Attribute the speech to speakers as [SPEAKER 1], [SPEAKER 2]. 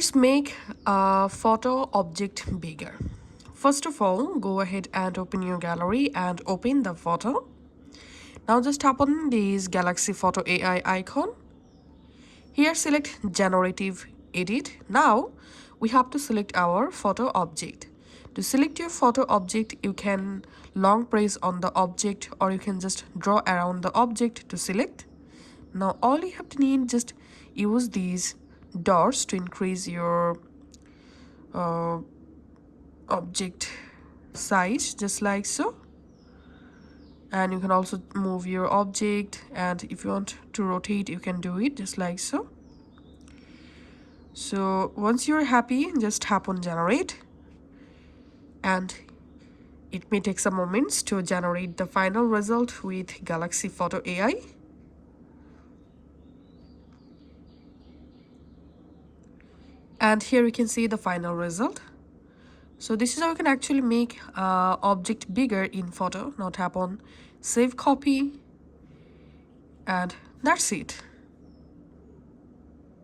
[SPEAKER 1] Let's make a photo object bigger. First of all, go ahead and open your gallery and open the photo. Now just tap on this Galaxy Photo AI icon. Here select Generative Edit. Now we have to select our photo object. To select your photo object, you can long press on the object or you can just draw around the object to select. Now all you have to need, just use these dots to increase your object size, just like so. And you can also move your object, and if you want to rotate, you can do it just like so. So once you're happy, just tap on generate, and it may take some moments to generate the final result with Galaxy Photo AI. And here you can see the final result. So this is how you can actually make object bigger in photo. Now tap on save copy, and that's it.